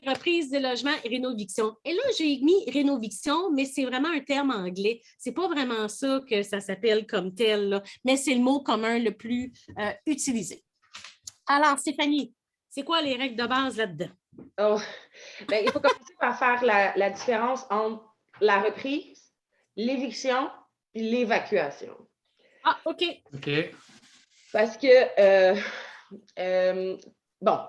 reprise de logement et rénoviction. Et là, j'ai mis rénoviction, mais c'est vraiment un terme anglais. C'est pas vraiment ça que ça s'appelle comme tel, là, mais c'est le mot commun le plus utilisé. Alors, Stéphanie, c'est quoi les règles de base là-dedans? Oh. Bien, il faut commencer par faire la différence entre la reprise, l'éviction et l'évacuation. Ah, OK. OK. Parce que, bon,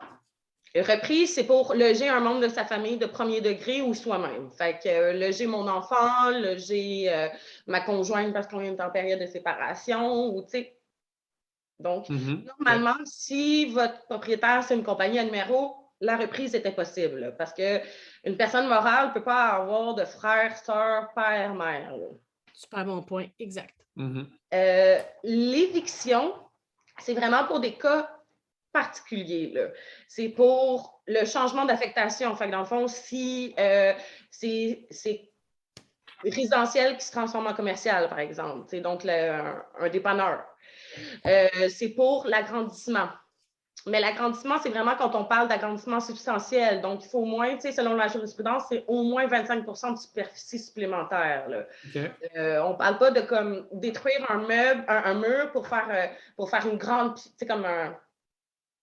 reprise, c'est pour loger un membre de sa famille de premier degré ou soi-même. Fait que loger mon enfant, loger ma conjointe parce qu'on est en période de séparation, ou tu sais. Donc, normalement, si votre propriétaire, c'est une compagnie à numéro, la reprise était possible parce qu'une personne morale ne peut pas avoir de frères, sœurs, père, mère. Là. Super bon point, exact. L'éviction, c'est vraiment pour des cas particuliers. Là. C'est pour le changement d'affectation. Fait que dans le fond, si c'est résidentiel qui se transforme en commercial, par exemple, c'est donc un dépanneur. C'est pour l'agrandissement. Mais l'agrandissement, c'est vraiment quand on parle d'agrandissement substantiel. Donc, il faut au moins, selon la jurisprudence, c'est au moins 25 de superficie supplémentaire. Là. Okay. On ne parle pas de comme détruire un mur pour faire une grande, comme un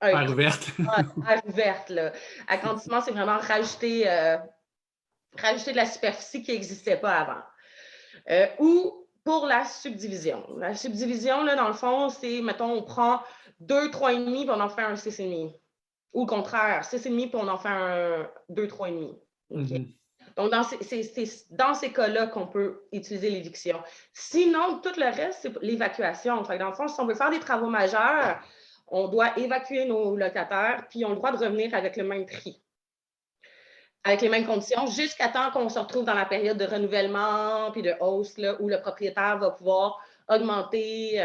Terre ouverte. Terre ouverte. Là. Agrandissement, c'est vraiment rajouter de la superficie qui n'existait pas avant. Ou pour la subdivision. La subdivision, là, dans le fond, c'est, mettons, on prend 2, 3,5 puis on en fait un 6,5. Ou le contraire, 6,5 puis on en fait un 2, 3,5. Okay? Donc, c'est dans ces cas-là qu'on peut utiliser l'éviction. Sinon, tout le reste, c'est l'évacuation. Fait que dans le fond, si on veut faire des travaux majeurs, on doit évacuer nos locataires, puis ils ont le droit de revenir avec le même prix, avec les mêmes conditions, jusqu'à temps qu'on se retrouve dans la période de renouvellement puis de hausse, là, où le propriétaire va pouvoir augmenter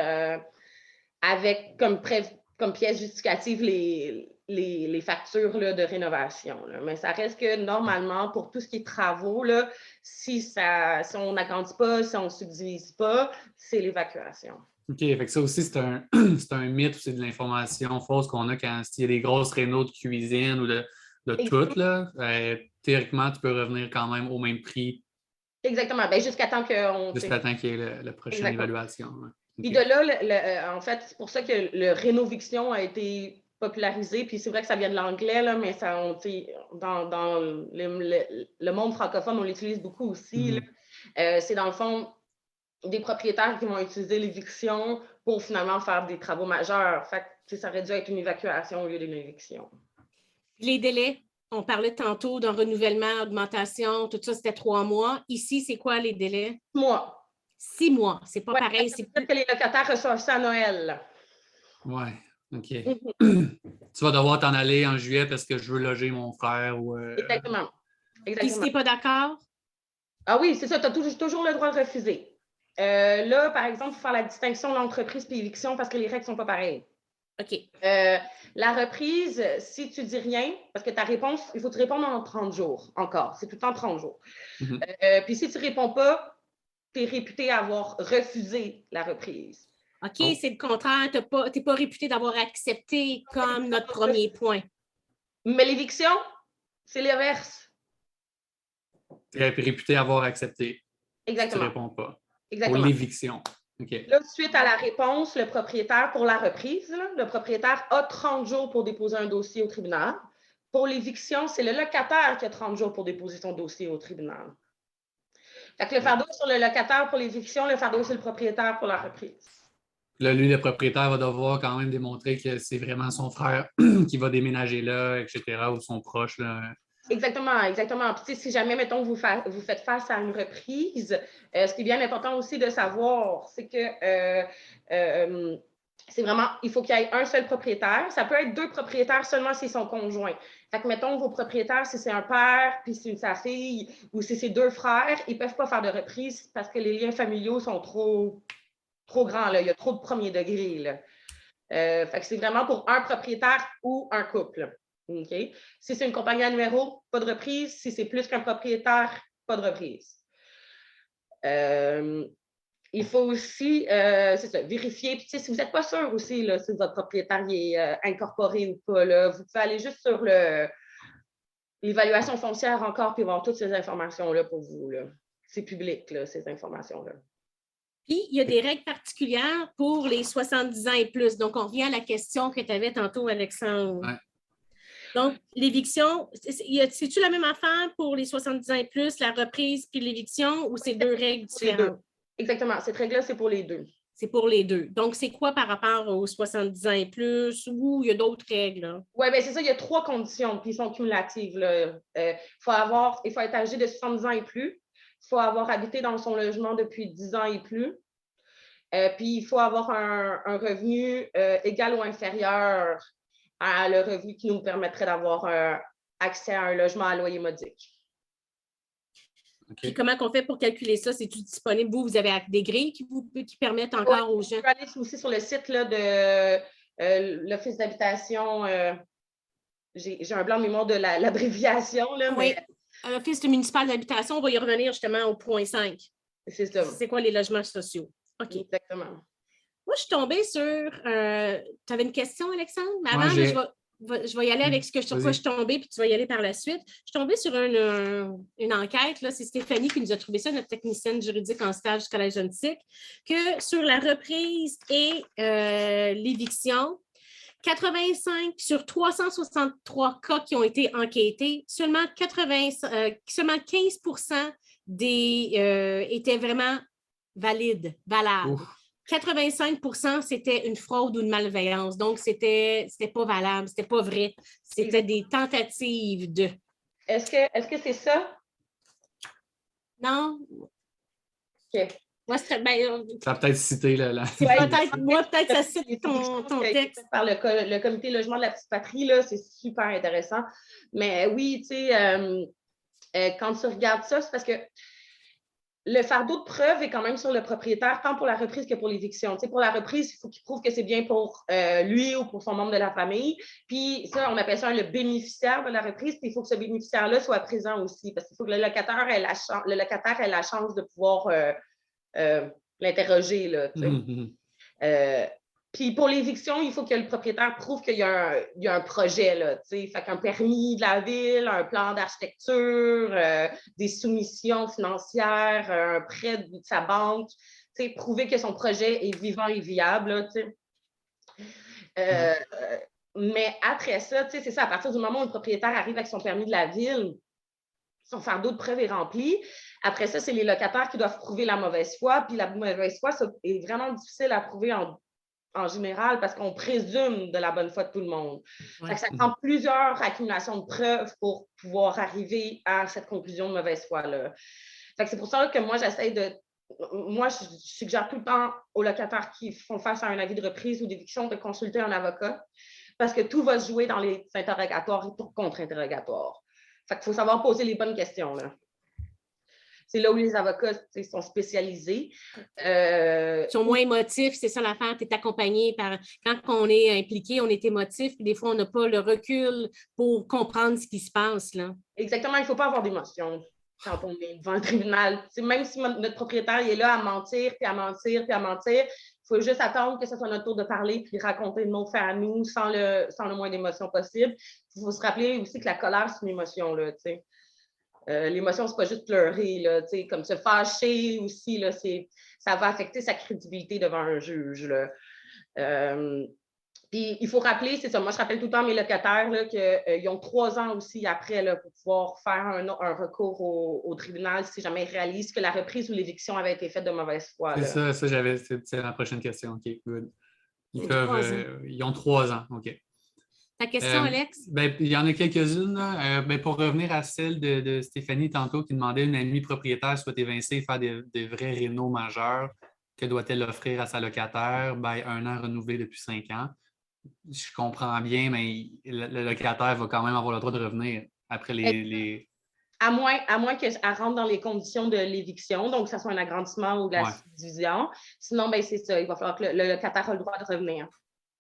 avec comme pièce justificative les factures là, de rénovation. Là. Mais ça reste que normalement, pour tout ce qui est travaux, là, si on n'agrandit pas, si on ne subdivise pas, c'est l'évacuation. OK, fait que ça aussi, c'est un mythe ou c'est de l'information fausse qu'on a quand il y a des grosses rénaux de cuisine ou de tout, là. Théoriquement, tu peux revenir quand même au même prix. Exactement. Bien, jusqu'à temps Jusqu'à temps qu'il y ait la prochaine évaluation. Ouais. Puis de là, en fait, c'est pour ça que le rénoviction a été popularisé, puis c'est vrai que ça vient de l'anglais, là, mais ça, dans le monde francophone, on l'utilise beaucoup aussi. C'est dans le fond des propriétaires qui vont utiliser l'éviction pour finalement faire des travaux majeurs. Fait que ça aurait dû être une évacuation au lieu d'une éviction. Les délais, on parlait tantôt d'un renouvellement, augmentation, tout ça, c'était 3 mois. Ici, c'est quoi les délais? 6 mois. 6 mois, c'est pas pareil. C'est peut-être que les locataires reçoivent ça à Noël. Oui, OK. Tu vas devoir t'en aller en juillet parce que je veux loger mon frère. Ou, Exactement. Puis si tu n'es pas d'accord? Ah oui, c'est ça, tu as toujours le droit de refuser. Là, par exemple, il faut faire la distinction de l'entreprise et l'éviction parce que les règles ne sont pas pareilles. OK. La reprise, si tu dis rien, parce que ta réponse, il faut te répondre en 30 jours encore. C'est tout le temps 30 jours. Puis si tu ne réponds pas, tu es réputé avoir refusé la reprise. OK, c'est le contraire. Tu n'es pas réputé d'avoir accepté comme notre premier point. Mais l'éviction, c'est l'inverse. Tu es réputé avoir accepté. Exactement. Si tu ne réponds pas. Exactement. Pour l'éviction. Okay. Là, suite à la réponse, le propriétaire, pour la reprise, là, le propriétaire a 30 jours pour déposer un dossier au tribunal. Pour l'éviction, c'est le locataire qui a 30 jours pour déposer son dossier au tribunal. Fait que le fardeau sur le locataire pour l'éviction, le fardeau c'est le propriétaire pour la reprise. Là, lui, le propriétaire va devoir quand même démontrer que c'est vraiment son frère qui va déménager là, etc., ou son proche. Là. Exactement, exactement. Puis, si jamais, mettons, vous faites face à une reprise, ce qui est bien important aussi de savoir, c'est que c'est vraiment, il faut qu'il y ait un seul propriétaire. Ça peut être 2 propriétaires seulement si c'est son conjoint. Fait que, mettons, vos propriétaires, si c'est un père, puis c'est sa fille, ou si c'est 2 frères, ils ne peuvent pas faire de reprise parce que les liens familiaux sont trop grands. Là. Il y a trop de premier degré. Là. Fait que c'est vraiment pour un propriétaire ou un couple. Okay? Si c'est une compagnie à numéro, pas de reprise. Si c'est plus qu'un propriétaire, pas de reprise. Il faut aussi vérifier. Puis, si vous n'êtes pas sûr aussi là, si votre propriétaire est incorporé ou pas, là, vous pouvez aller juste sur l'évaluation foncière encore, puis avoir toutes ces informations-là pour vous. Là. C'est public, là, ces informations-là. Puis, il y a des règles particulières pour les 70 ans et plus. Donc, on revient à la question que tu avais tantôt, Alexandre. Ouais. Donc, l'éviction, c'est-tu la même affaire pour les 70 ans et plus, la reprise puis l'éviction, ou c'est deux règles différentes? Exactement. Cette règle-là, c'est pour les deux. C'est pour les deux. Donc, c'est quoi par rapport aux 70 ans et plus, ou il y a d'autres règles? Oui, bien, c'est ça. Il y a 3 conditions, puis ils sont cumulatives. Il faut être âgé de 70 ans et plus. Il faut avoir habité dans son logement depuis 10 ans et plus. Puis, il faut avoir un revenu égal ou inférieur à le revenu qui nous permettrait d'avoir accès à un logement à loyer modique. Okay. Puis comment on fait pour calculer ça? C'est-tu disponible? Vous avez des grilles qui permettent encore aux gens? Je peux aller aussi sur le site là, de l'Office d'habitation. J'ai un blanc de mémoire de l'abréviation. Oui, l'Office municipal d'habitation, on va y revenir justement au point 5. C'est ça. C'est quoi les logements sociaux? OK. Exactement. Moi, je suis tombée sur... tu avais une question, Alexandre? Mais avant, je vais y aller avec sur quoi je suis tombée, puis tu vas y aller par la suite. Je suis tombée sur une enquête, là, c'est Stéphanie qui nous a trouvé ça, notre technicienne juridique en stage du Collège John-Sic, que sur la reprise et l'éviction, 85 sur 363 cas qui ont été enquêtés, seulement 15 étaient vraiment valables. Ouf. 85 c'était une fraude ou une malveillance. Donc, c'était pas valable, c'était pas vrai. C'était des tentatives de. Est-ce que c'est ça? Non. OK. Moi, ça a peut-être cité peut-être ça cite ton texte. Par le comité logement de la petite patrie, là, c'est super intéressant. Mais oui, tu sais, quand tu regardes ça, c'est parce que le fardeau de preuve est quand même sur le propriétaire, tant pour la reprise que pour l'éviction. Tu sais, pour la reprise, il faut qu'il prouve que c'est bien pour lui ou pour son membre de la famille. Puis ça, on appelle ça le bénéficiaire de la reprise. Puis il faut que ce bénéficiaire-là soit présent aussi, parce qu'il faut que le locataire ait la chance de pouvoir l'interroger. Là, tu sais. Puis pour l'éviction, il faut que le propriétaire prouve qu'il y a un projet, là, tu sais, fait qu'un permis de la ville, un plan d'architecture, des soumissions financières, un prêt de sa banque, tu sais, prouver que son projet est vivant et viable, là, tu sais. Mais après ça, tu sais, c'est ça, à partir du moment où le propriétaire arrive avec son permis de la ville, son fardeau de preuve est rempli. Après ça, c'est les locataires qui doivent prouver la mauvaise foi, puis la mauvaise foi, ça est vraiment difficile à prouver en général, parce qu'on présume de la bonne foi de tout le monde. Ouais. Ça prend plusieurs accumulations de preuves pour pouvoir arriver à cette conclusion de mauvaise foi-là. C'est pour ça que moi, Moi, je suggère tout le temps aux locataires qui font face à un avis de reprise ou d'éviction de consulter un avocat, parce que tout va se jouer dans les interrogatoires et contre-interrogatoires. Il faut savoir poser les bonnes questions, là. C'est là où les avocats sont spécialisés. Ils sont moins émotifs, c'est ça l'affaire. Tu es accompagné par... Quand on est impliqué, on est émotif, puis des fois, on n'a pas le recul pour comprendre ce qui se passe, là. Exactement. Il ne faut pas avoir d'émotion quand on est devant le tribunal. Même si notre propriétaire il est là à mentir, puis à mentir, puis à mentir, il faut juste attendre que ce soit notre tour de parler, puis raconter nos faits à nous sans le moins d'émotion possible. Il faut se rappeler aussi que la colère, c'est une émotion, là, tu sais. L'émotion, c'est pas juste pleurer, là, comme se fâcher aussi, là, ça va affecter sa crédibilité devant un juge. Là. Puis il faut rappeler, c'est ça, moi je rappelle tout le temps à mes locataires qu'ils ont 3 ans aussi après là, pour pouvoir faire un recours au tribunal si jamais ils réalisent que la reprise ou l'éviction avait été faite de mauvaise foi. C'est ça, c'est la prochaine question. OK, good. Ils ont 3 ans, OK. Ta question, Alex? Il y en a quelques-unes. Pour revenir à celle de Stéphanie tantôt qui demandait une amie propriétaire soit évincée et faire des vrais rénaux majeurs, que doit-elle offrir à sa locataire? 1 an renouvelé depuis 5 ans. Je comprends bien, mais le locataire va quand même avoir le droit de revenir après les... À moins qu'elle rentre dans les conditions de l'éviction, donc que ce soit un agrandissement ou de la subdivision. Sinon, c'est ça, il va falloir que le locataire ait le droit de revenir.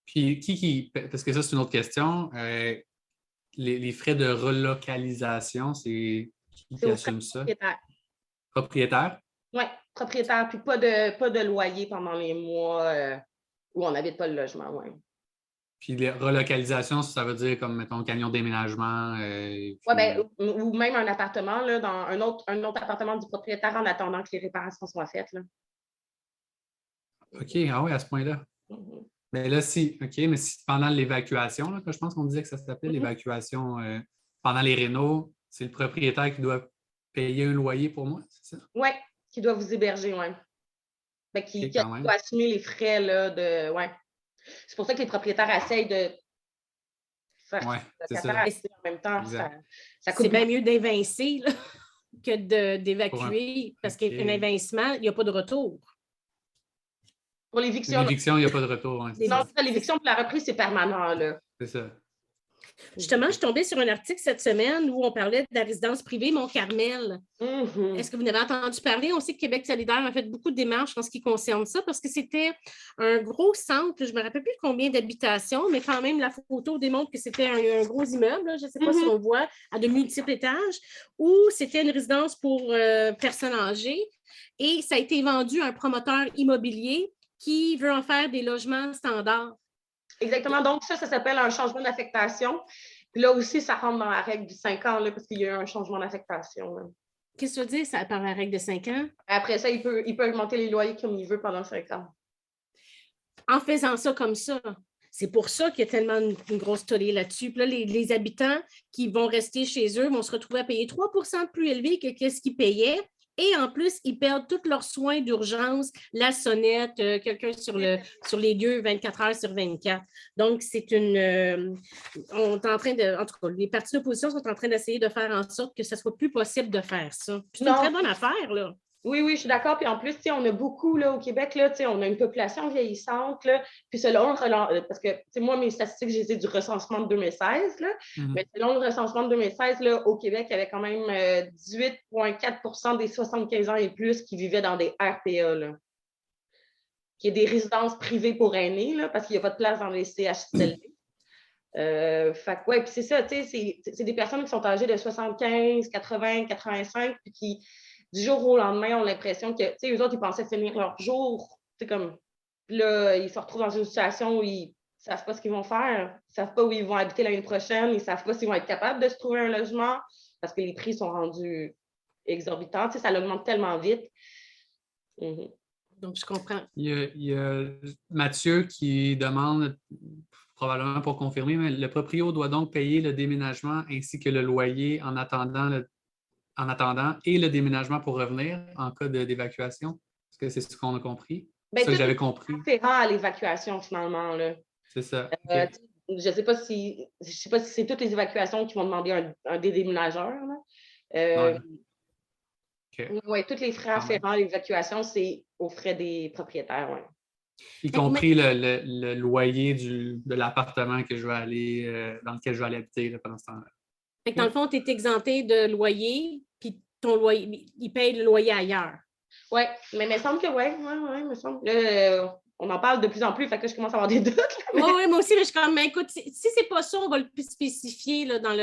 Puis, parce que ça, c'est une autre question, les frais de relocalisation, c'est qui assume ça? Propriétaire? Oui, propriétaire, puis pas de loyer pendant les mois où on n'habite pas le logement, oui. Puis les relocalisations, ça veut dire comme, mettons, camion de déménagement. Oui, ou même un appartement, là, dans un autre appartement du propriétaire en attendant que les réparations soient faites. Là. OK, ah oui, à ce point-là. Mais là, mais si pendant l'évacuation, là, que je pense qu'on disait que ça s'appelait l'évacuation pendant les rénaux, c'est le propriétaire qui doit payer un loyer pour moi, c'est ça? Oui, qui doit vous héberger, oui. Qui doit assumer les frais là, de. Ouais. C'est pour ça que les propriétaires essayent de faire en même temps. Ça coûte c'est bien mieux d'évincer que d'évacuer, parce qu'un évincement, il n'y a pas de retour. Pour l'éviction. L'éviction, il n'y a pas de retour. Hein, non, l'éviction pour la reprise, c'est permanent. Là. C'est ça. Justement, je suis tombée sur un article cette semaine où on parlait de la résidence privée Mont-Carmel. Est-ce que vous en avez entendu parler? On sait que Québec solidaire a fait beaucoup de démarches en ce qui concerne ça parce que c'était un gros centre, je ne me rappelle plus combien d'habitations, mais quand même, la photo démontre que c'était un gros immeuble, là, je ne sais pas si on voit, à de multiples étages, où c'était une résidence pour personnes âgées et ça a été vendu à un promoteur immobilier qui veut en faire des logements standards. Exactement. Donc, ça s'appelle un changement d'affectation. Puis là aussi, ça rentre dans la règle du 5 ans, là, parce qu'il y a eu un changement d'affectation. Là. Qu'est-ce que tu veux dire, ça, par la règle de 5 ans? Après ça, il peut augmenter les loyers comme il veut pendant 5 ans. En faisant ça comme ça. C'est pour ça qu'il y a tellement une grosse tollée là-dessus. Puis là, les habitants qui vont rester chez eux vont se retrouver à payer 3 % de plus élevé que ce qu'ils payaient. Et en plus, ils perdent tous leurs soins d'urgence, la sonnette, quelqu'un sur les lieux 24 heures sur 24. Donc, c'est on est en train de... En tout cas, les partis d'opposition sont en train d'essayer de faire en sorte que ce ne soit plus possible de faire ça. C'est une très bonne affaire, là. Oui, je suis d'accord. Puis en plus, on a beaucoup là, au Québec, là, on a une population vieillissante. Là, puis selon parce que moi, mes statistiques, j'ai dit du recensement de 2016. Là, mais selon le recensement de 2016, là, au Québec, il y avait quand même 18,4 % des 75 ans et plus qui vivaient dans des RPA. Là, qui est des résidences privées pour aînés, là, parce qu'il n'y a pas de place dans les CHSLD. Fait que, puis c'est ça, c'est des personnes qui sont âgées de 75, 80, 85, puis qui du jour au lendemain, ont l'impression que, eux autres, ils pensaient finir leur jour. Comme, là, ils se retrouvent dans une situation où ils ne savent pas ce qu'ils vont faire. Ils ne savent pas où ils vont habiter l'année prochaine. Ils ne savent pas s'ils vont être capables de se trouver un logement parce que les prix sont rendus exorbitants. Ça augmente tellement vite. Donc, je comprends. Il y a Mathieu qui demande, probablement pour confirmer, mais le proprio doit donc payer le déménagement ainsi que le loyer en attendant et le déménagement pour revenir en cas d'évacuation? Est-ce que c'est ce qu'on a compris? C'est ça que j'avais compris. C'est à l'évacuation, finalement. Là. C'est ça. Je ne sais pas si c'est toutes les évacuations qui vont demander un déménageur. Oui, tous les frais afférents à l'évacuation, c'est aux frais des propriétaires. Ouais. Y compris le loyer de l'appartement que je vais aller, dans lequel je vais aller habiter là, pendant ce temps-là. Fait que dans le fond, tu es exempté de loyer, puis ton loyer, il paye le loyer ailleurs. Oui, mais il me semble que oui, il me semble. On en parle de plus en plus, fait que je commence à avoir des doutes. Oui, moi aussi, mais je suis comme, écoute, si c'est pas ça, on va le spécifier là, dans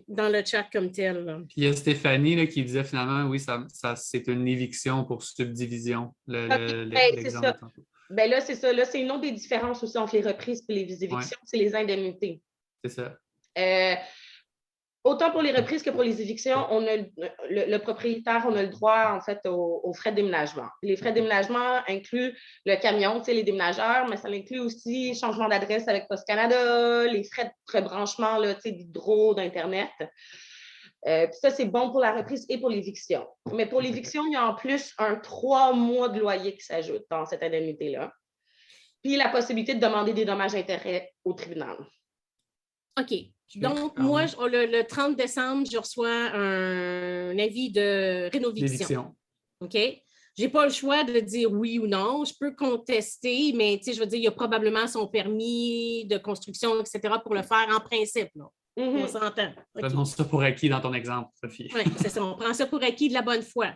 le chat comme tel. Là. Puis il y a Stéphanie là, qui disait finalement, oui, ça c'est une éviction pour subdivision, l'exemple. Ben là, c'est ça. Là, c'est une autre des différences aussi entre les reprises et les évictions, c'est les indemnités. C'est ça. Autant pour les reprises que pour les évictions, on a le propriétaire, on a le droit, en fait, aux frais de déménagement. Les frais de déménagement incluent le camion, les déménageurs, mais ça inclut aussi changement d'adresse avec Post Canada, les frais de rebranchement d'hydro, d'Internet. Puis ça, c'est bon pour la reprise et pour l'éviction. Mais pour l'éviction, il y a en plus 3 mois de loyer qui s'ajoute dans cette indemnité-là. Puis la possibilité de demander des dommages-intérêts au tribunal. OK. Donc, moi, le 30 décembre, je reçois un avis de rénoviction. OK? Je n'ai pas le choix de dire oui ou non. Je peux contester, mais je veux dire, il y a probablement son permis de construction, etc. pour le faire en principe. Là. On s'entend. Prenons ça pour acquis dans ton exemple, Sophie. Oui, c'est ça. On prend ça pour acquis de la bonne foi.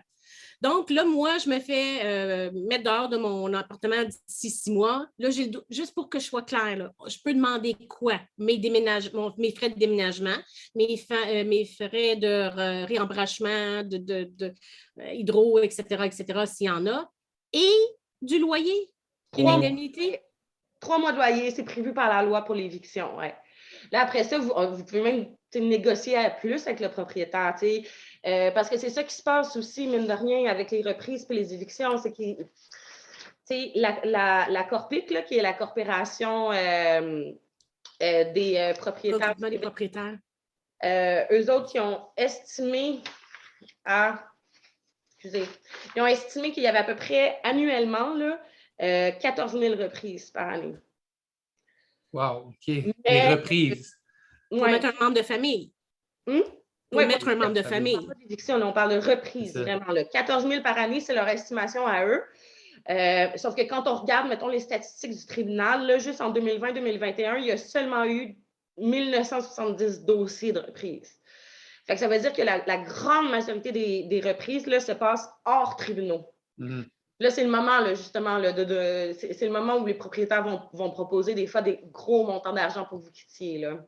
Donc, là, moi, je me fais mettre dehors de mon appartement d'ici 6 mois. Là, juste pour que je sois claire, là, je peux demander quoi? Mes frais de déménagement, mes frais de réembrachement, de hydro, etc., s'il y en a, et du loyer, une indemnité. 3 mois de loyer, c'est prévu par la loi pour l'éviction, ouais. Là, après ça, vous pouvez même négocier à plus avec le propriétaire, parce que c'est ça qui se passe aussi, mine de rien, avec les reprises et les évictions, c'est que la Corpic, là, qui est la corporation des propriétaires. Regroupement des propriétaires. Eux autres, ils ont estimé ils ont estimé qu'il y avait à peu près annuellement là, 14 000 reprises par année. Wow, OK. Les reprises. Pour mettre un membre de famille. Pour mettre un membre de famille. On parle pas d'éviction, on parle de reprise, vraiment. Là. 14 000 par année, c'est leur estimation à eux. Sauf que quand on regarde, mettons, les statistiques du tribunal, là, juste en 2020-2021, il y a seulement eu 1970 dossiers de reprise. Fait que ça veut dire que la grande majorité des reprises là, se passent hors tribunaux. Mm-hmm. Là, c'est le moment, là, justement, là, c'est le moment où les propriétaires vont proposer des fois des gros montants d'argent pour que vous quittiez. Là.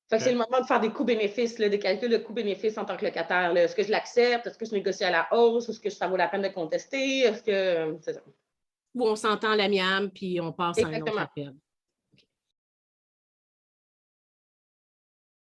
Fait que c'est le moment de faire des coûts-bénéfices, des calculs de coûts-bénéfices en tant que locataire. Là. Est-ce que je l'accepte? Est-ce que je négocie à la hausse? Est-ce que ça vaut la peine de contester? Est-ce que... c'est ça. Où on s'entend à l'amiable, puis on passe à un autre appel.